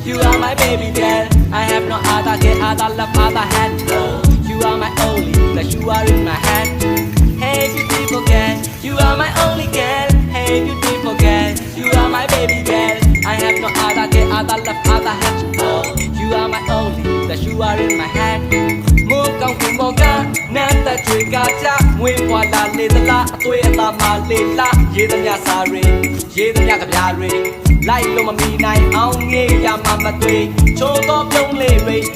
You are my baby girl. I have no other girl, other love, other hand. No, you are my only, that you are in my hand. Hey beautiful girl, you are my only girl. Hey beautiful girl, you are my baby girl. I have no other girl, other love, other hand. No, you are my only, that you are in my hand. Move come from Moga, Nanta Trigata, Wimwala Lidla, Tueta Malila, Yedamia Sari, Yedamia Kabari, Like Loma Mina, Aunge Yamama Tui, Choto Long Lady,